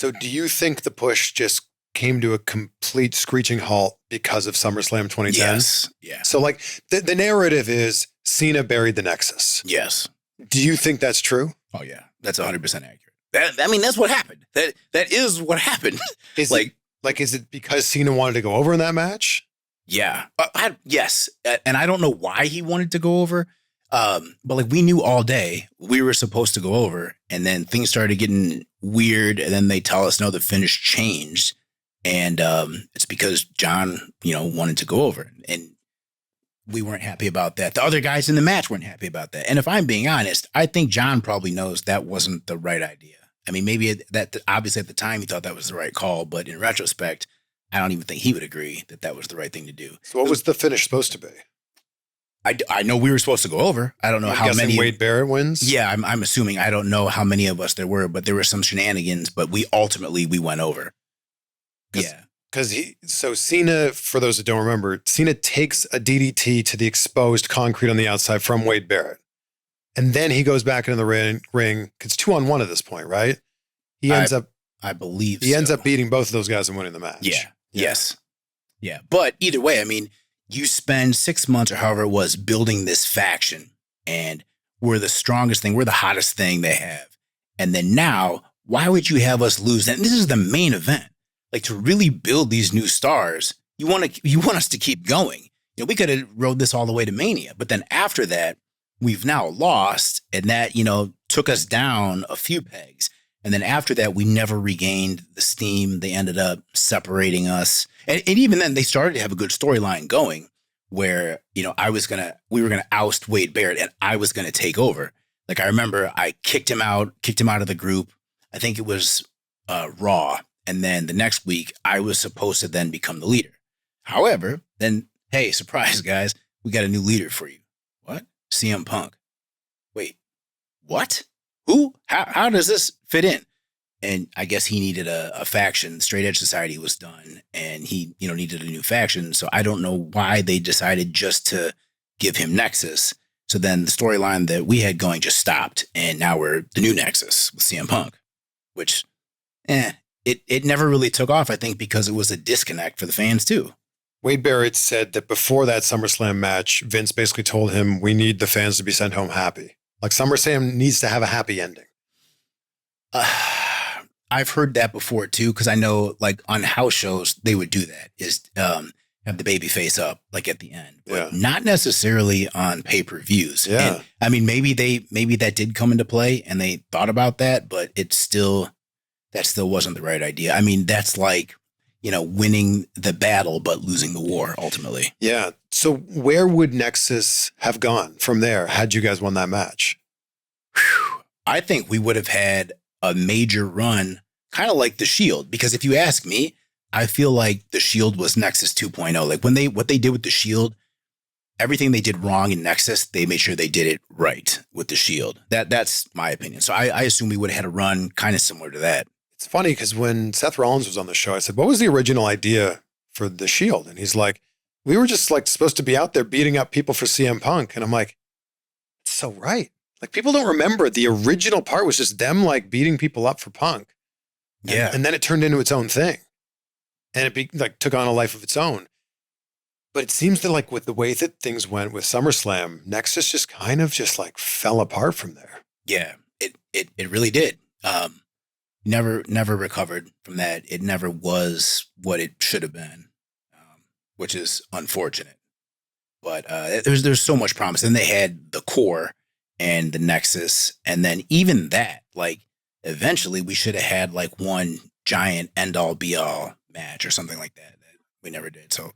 So do you think the push just came to a complete screeching halt because of SummerSlam 2010? Yes. Yeah. So like the narrative is Cena buried the Nexus. Yes. Do you think that's true? Oh yeah, that's 100% accurate. That's what happened. That is what happened. Is it because Cena wanted to go over in that match? Yeah. Yes. And I don't know why he wanted to go over. But like we knew all day we were supposed to go over, and then things started getting weird, and then they tell us no, the finish changed, and it's because John, wanted to go over, and we weren't happy about that. The other guys in the match weren't happy about that. And if I'm being honest, I think John probably knows that wasn't the right idea. I mean, maybe that obviously at the time he thought that was the right call, but in retrospect, I don't even think he would agree that that was the right thing to do. So what was the finish supposed to be? I know we were supposed to go over. I don't know how many. Wade Barrett wins? Yeah, I'm assuming. I don't know how many of us there were, but there were some shenanigans, but we went over. Yeah. Because Cena, for those that don't remember, Cena takes a DDT to the exposed concrete on the outside from Wade Barrett. And then he goes back into the ring. It's 2-on-1 at this point, right? I believe he ends up beating both of those guys and winning the match. Yeah. Yes. Yeah. But either way, I mean, you spend 6 months or however it was building this faction, and we're the strongest thing. We're the hottest thing they have. And then now, why would you have us lose? And this is the main event. Like, to really build these new stars, you want us to keep going. We could have rode this all the way to Mania, but then after that, we've now lost, and that, took us down a few pegs. And then after that, we never regained the steam. They ended up separating us. And even then, they started to have a good storyline going where, we were going to oust Wade Barrett, and I was going to take over. Like, I remember I kicked him out of the group. I think it was Raw. And then the next week, I was supposed to then become the leader. However, then, hey, surprise, guys, we got a new leader for you. What? CM Punk. Wait, what? Who? How does this fit in? And I guess he needed a faction. Straight Edge Society was done, and he, needed a new faction. So I don't know why they decided just to give him Nexus. So then the storyline that we had going just stopped, and now we're the new Nexus with CM Punk, which, it never really took off, I think, because it was a disconnect for the fans too. Wade Barrett said that before that SummerSlam match, Vince basically told him, we need the fans to be sent home happy. Like, SummerSlam needs to have a happy ending. I've heard that before too, because I know, like, on house shows, they would do that, is have the baby face up, like, at the end. But not necessarily on pay-per-views. Yeah. And, I mean, maybe that did come into play, and they thought about that, but that still wasn't the right idea. I mean, that's like, winning the battle, but losing the war ultimately. Yeah. So where would Nexus have gone from there had you guys won that match? I think we would have had a major run, kind of like the Shield, because if you ask me, I feel like the Shield was Nexus 2.0. Like what they did with the Shield, everything they did wrong in Nexus, they made sure they did it right with the Shield. That's my opinion. So I assume we would have had a run kind of similar to that. It's funny because when Seth Rollins was on the show, I said, what was the original idea for the Shield? And he's like, we were just like supposed to be out there beating up people for CM Punk. And I'm like, it's so right. Like, people don't remember the original part was just them like beating people up for Punk. Yeah. And then it turned into its own thing. And it took on a life of its own. But it seems that, like, with the way that things went with SummerSlam, Nexus just kind of just like fell apart from there. Yeah, it really did. Never recovered from that. It never was what it should have been, which is unfortunate. But there's so much promise. And they had the core and the Nexus. And then even that, like, eventually we should have had like one giant end all be all match or something like that we never did. So